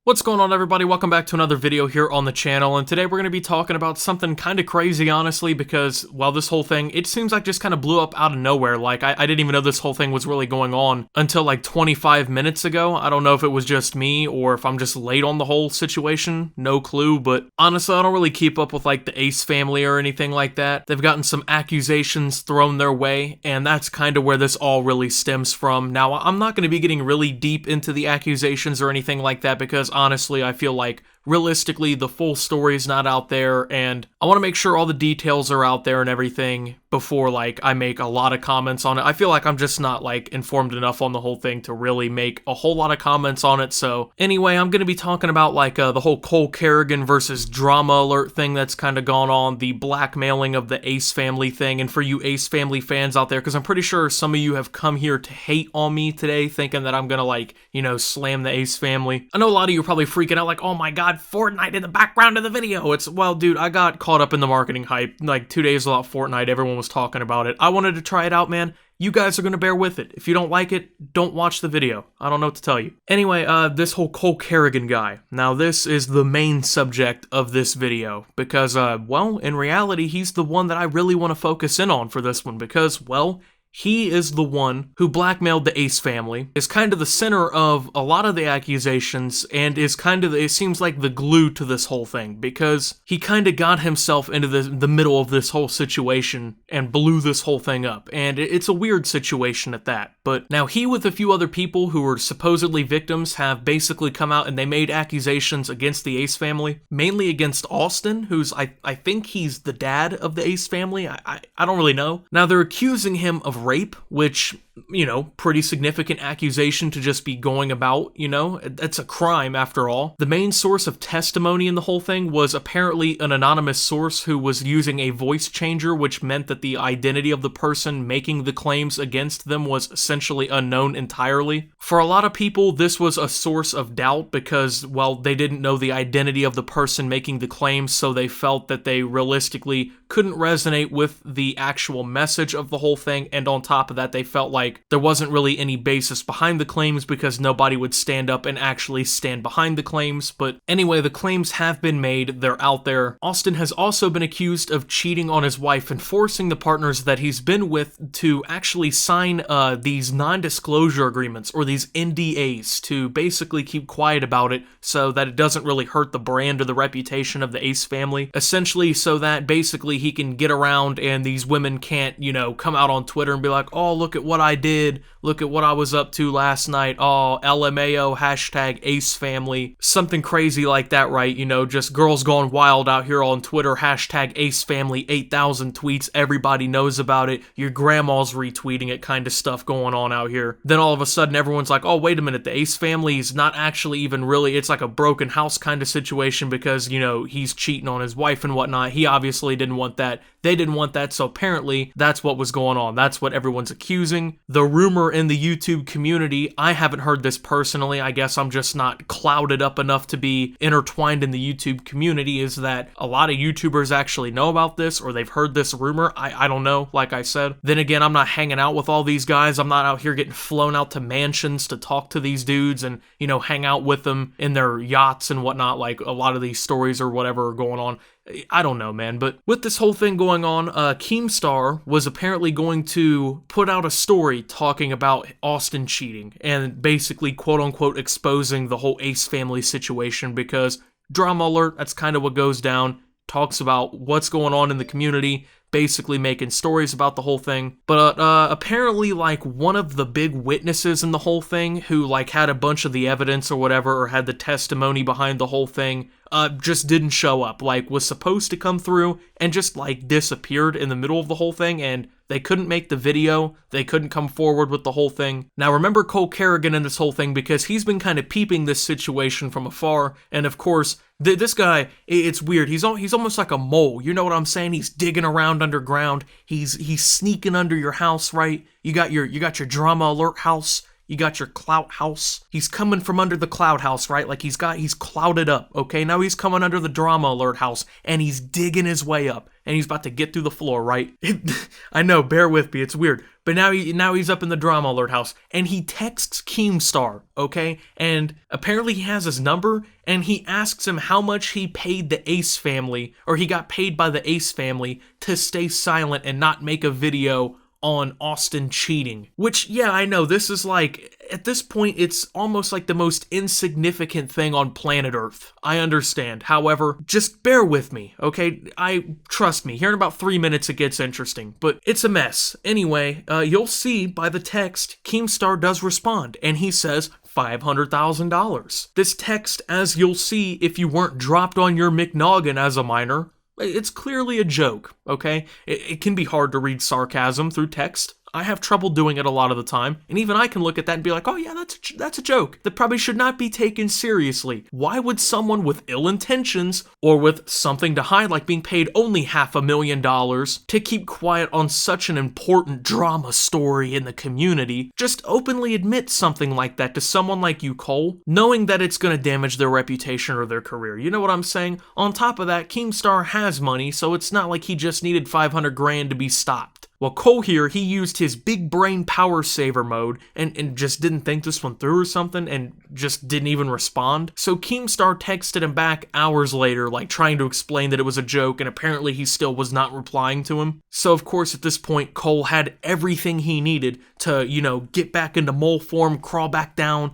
What's going on, everybody? Welcome back to another video here on the channel, and today we're going to be talking about something kind of crazy, honestly, because, well, this whole thing, it seems like just kind of blew up out of nowhere. Like, I didn't even know this whole thing was really going on until like 25 minutes ago. I don't know if it was just me or if I'm just late on the whole situation, no clue, but honestly, I don't really keep up with like the Ace family or anything like that. They've gotten some accusations thrown their way, and that's kind of where this all really stems from. Now, I'm not going to be getting really deep into the accusations or anything like that because honestly, I feel like realistically the full story is not out there, and I want to make sure all the details are out there and everything before like I make a lot of comments on it. I feel like I'm just not like informed enough on the whole thing to really make a whole lot of comments on it. So anyway, I'm going to be talking about like the whole Cole Carrigan versus Drama Alert thing that's kind of gone on, the blackmailing of the Ace family thing, and for you Ace family fans out there, because I'm pretty sure some of you have come here to hate on me today thinking that I'm going to like, you know, slam the Ace family. I know a lot of you are probably freaking out like, oh my god, Fortnite in the background of the video. It's, well, dude, I got caught up in the marketing hype. Like 2 days without Fortnite, everyone was talking about it. I wanted to try it out, man. You guys are going to bear with it. If you don't like it, don't watch the video. I don't know what to tell you. Anyway, this whole Cole Carrigan guy. Now, this is the main subject of this video because, well, in reality, he's the one that I really want to focus in on for this one because, well, he is the one who blackmailed the Ace family, is kind of the center of a lot of the accusations, and is kind of, it seems like, the glue to this whole thing, because he kind of got himself into the middle of this whole situation and blew this whole thing up, and it's a weird situation at that. But now he, with a few other people who were supposedly victims, have basically come out and they made accusations against the Ace family, mainly against Austin, who's, I think he's the dad of the Ace family. I don't really know. Now, they're accusing him of rape, which, you know, pretty significant accusation to just be going about, you know, it's a crime after all. The main source of testimony in the whole thing was apparently an anonymous source who was using a voice changer, which meant that the identity of the person making the claims against them was essentially unknown entirely. For a lot of people, this was a source of doubt because, well, they didn't know the identity of the person making the claims, so they felt that they realistically couldn't resonate with the actual message of the whole thing, and on top of that, they felt like there wasn't really any basis behind the claims because nobody would stand up and actually stand behind the claims. But anyway, the claims have been made, they're out there. Austin has also been accused of cheating on his wife and forcing the partners that he's been with to actually sign these non-disclosure agreements, or these NDAs, to basically keep quiet about it so that it doesn't really hurt the brand or the reputation of the Ace family. Essentially so that basically he can get around and these women can't, you know, come out on Twitter and be like, oh, look at what I did, look at what I was up to last night, oh, LMAO, hashtag Ace family, something crazy like that, right? You know, just girls gone wild out here on Twitter, hashtag Ace family, 8,000 tweets, everybody knows about it, your grandma's retweeting it kind of stuff going on out here. Then all of a sudden everyone's like, oh, wait a minute, the Ace family is not actually even really, it's like a broken house kind of situation because, you know, he's cheating on his wife and whatnot. He obviously didn't want that. They didn't want that, so apparently that's what was going on. That's what everyone's accusing. The rumor in the YouTube community, I haven't heard this personally, I guess I'm just not clouded up enough to be intertwined in the YouTube community, is that a lot of YouTubers actually know about this, or they've heard this rumor. I don't know, like I said. Then again, I'm not hanging out with all these guys. I'm not out here getting flown out to mansions to talk to these dudes and, you know, hang out with them in their yachts and whatnot, like a lot of these stories or whatever are going on. I don't know, man, but with this whole thing going on, Keemstar was apparently going to put out a story talking about Austin cheating and basically, quote-unquote, exposing the whole Ace family situation because, drama alert, that's kind of what goes down, talks about what's going on in the community, basically making stories about the whole thing. But apparently, like, one of the big witnesses in the whole thing who, like, had a bunch of the evidence or whatever, or had the testimony behind the whole thing, just didn't show up. Like, was supposed to come through and just, like, disappeared in the middle of the whole thing, and they couldn't make the video, they couldn't come forward with the whole thing. Now, remember Cole Carrigan in this whole thing because he's been kind of peeping this situation from afar, and of course, this guy, it's weird, he's almost like a mole, you know what I'm saying? He's digging around underground, he's sneaking under your house, right? You got your Drama Alert house, You got your clout house. He's coming from under the clout house, right? Like he's clouded up, okay? Now he's coming under the drama alert house, and he's digging his way up, and he's about to get through the floor, right? I know, bear with me, it's weird. But now he's up in the drama alert house, and he texts Keemstar, okay? And apparently he has his number, and he asks him how much he paid the Ace family, or he got paid by the Ace family to stay silent and not make a video on Austin cheating. Which, yeah, I know, this is like, at this point, it's almost like the most insignificant thing on planet Earth. I understand. However, just bear with me, okay? Trust me, here in about 3 minutes it gets interesting, but it's a mess. Anyway, you'll see by the text, Keemstar does respond, and he says $500,000. This text, as you'll see if you weren't dropped on your McNoggin as a minor, it's clearly a joke, okay? It can be hard to read sarcasm through text. I have trouble doing it a lot of the time, and even I can look at that and be like, oh yeah, that's a joke that probably should not be taken seriously. Why would someone with ill intentions, or with something to hide like being paid only $500,000 to keep quiet on such an important drama story in the community, just openly admit something like that to someone like you, Cole, knowing that it's going to damage their reputation or their career? You know what I'm saying? On top of that, Keemstar has money, so it's not like he just needed 500 grand to be stopped. Well, Cole here, he used his big brain power saver mode and just didn't think this one through or something and just didn't even respond. So Keemstar texted him back hours later, like trying to explain that it was a joke, and apparently he still was not replying to him. So of course at this point, Cole had everything he needed to, get back into mole form, crawl back down,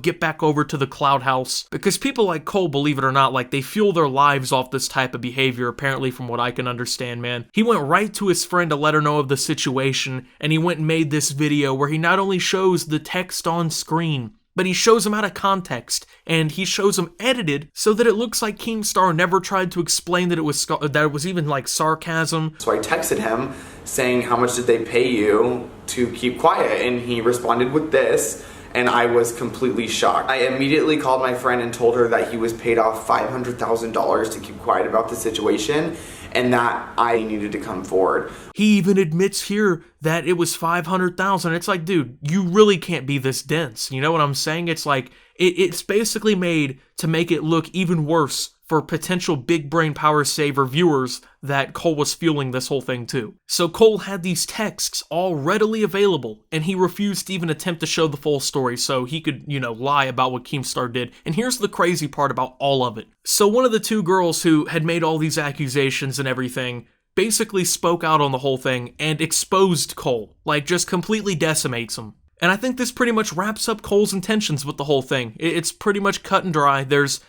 get back over to the cloud house. Because people like Cole, believe it or not, like they fuel their lives off this type of behavior, apparently from what I can understand, man. He went right to his friend to let her know of the situation, and he went and made this video where he not only shows the text on screen, but he shows him out of context, and he shows him edited so that it looks like Keemstar never tried to explain that it was even like sarcasm. So I texted him saying, how much did they pay you to keep quiet? And he responded with this, and I was completely shocked. I immediately called my friend and told her that he was paid off $500,000 to keep quiet about the situation, and that I needed to come forward. He even admits here that it was $500,000. It's like, dude, you really can't be this dense. You know what I'm saying? It's like, it's basically made to make it look even worse for potential big brain power saver viewers that Cole was fueling this whole thing too. So Cole had these texts all readily available, and he refused to even attempt to show the full story so he could, lie about what Keemstar did. And here's the crazy part about all of it. So one of the two girls who had made all these accusations and everything basically spoke out on the whole thing and exposed Cole, like just completely decimates him. And I think this pretty much wraps up Cole's intentions with the whole thing. It's pretty much cut and dry. There's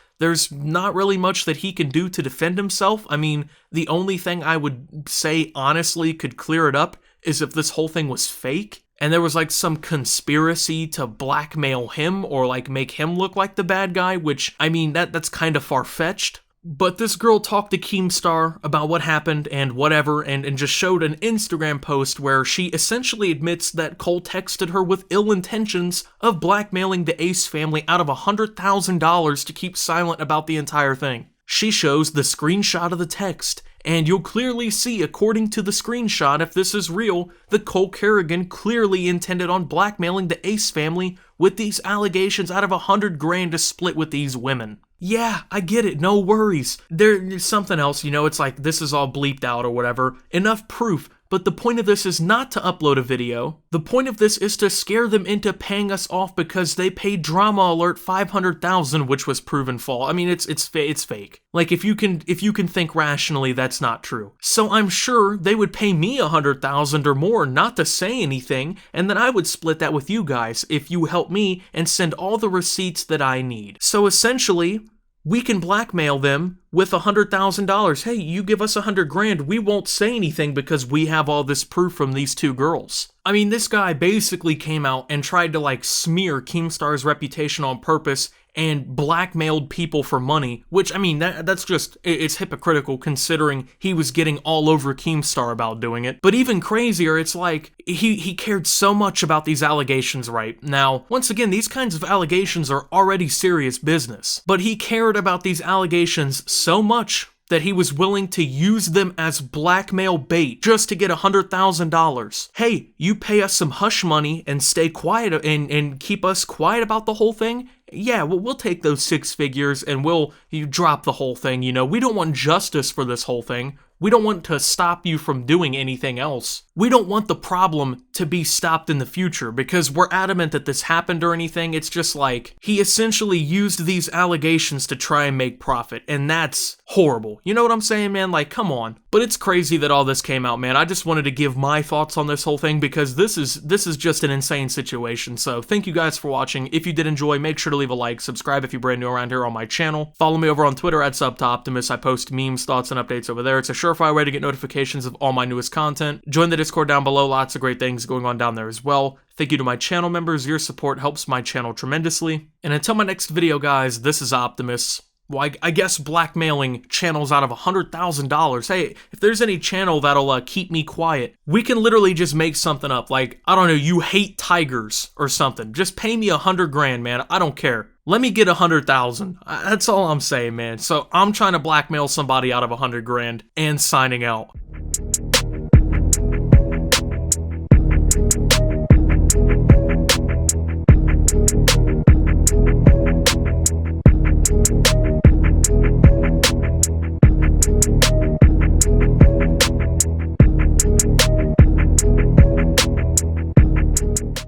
not really much that he can do to defend himself. I mean, the only thing I would say honestly could clear it up is if this whole thing was fake and there was like some conspiracy to blackmail him or like make him look like the bad guy, which, I mean, that's kind of far-fetched. But this girl talked to Keemstar about what happened and whatever, and just showed an Instagram post where she essentially admits that Cole texted her with ill intentions of blackmailing the Ace family out of $100,000 to keep silent about the entire thing. She shows the screenshot of the text, and you'll clearly see, according to the screenshot, if this is real, that Cole Carrigan clearly intended on blackmailing the Ace family with these allegations out of $100 grand to split with these women. Yeah, I get it, no worries. There's something else, it's like this is all bleeped out or whatever. Enough proof. But the point of this is not to upload a video. The point of this is to scare them into paying us off because they paid Drama Alert $500,000, which was proven false. I mean, it's fake. Like if you can think rationally, that's not true. So I'm sure they would pay me $100,000 or more not to say anything, and then I would split that with you guys if you help me and send all the receipts that I need. So essentially, we can blackmail them with $100,000. Hey, you give us $100 grand, we won't say anything because we have all this proof from these two girls. I mean, this guy basically came out and tried to like smear Keemstar's reputation on purpose and blackmailed people for money, which, I mean, that's just, it's hypocritical considering he was getting all over Keemstar about doing it. But even crazier, it's like, he cared so much about these allegations right now. Once again, these kinds of allegations are already serious business, but he cared about these allegations so much that he was willing to use them as blackmail bait just to get $100,000. Hey, you pay us some hush money and stay quiet and keep us quiet about the whole thing? Yeah, we'll take those 6 figures and you drop the whole thing, you know. We don't want justice for this whole thing. We don't want to stop you from doing anything else. We don't want the problem to be stopped in the future because we're adamant that this happened or anything. It's just like he essentially used these allegations to try and make profit, and that's horrible. You know what I'm saying, man? Like, come on. But it's crazy that all this came out, man. I just wanted to give my thoughts on this whole thing because this is just an insane situation. So thank you guys for watching. If you did enjoy, make sure to leave a like, subscribe if you're brand new around here on my channel. Follow me over on Twitter at @SubToOptimus. I post memes, thoughts, and updates over there. It's a surefire way to get notifications of all my newest content. Join the Discord down below. Lots of great things going on down there as well. Thank you to my channel members. Your support helps my channel tremendously. And until my next video, guys, this is Optimus. Well, I guess blackmailing channels out of $100,000. Hey, if there's any channel that'll keep me quiet, we can literally just make something up. Like, I don't know, you hate tigers or something. Just pay me $100,000, man. I don't care. Let me get 100,000. That's all I'm saying, man. So I'm trying to blackmail somebody out of $100,000 and signing out.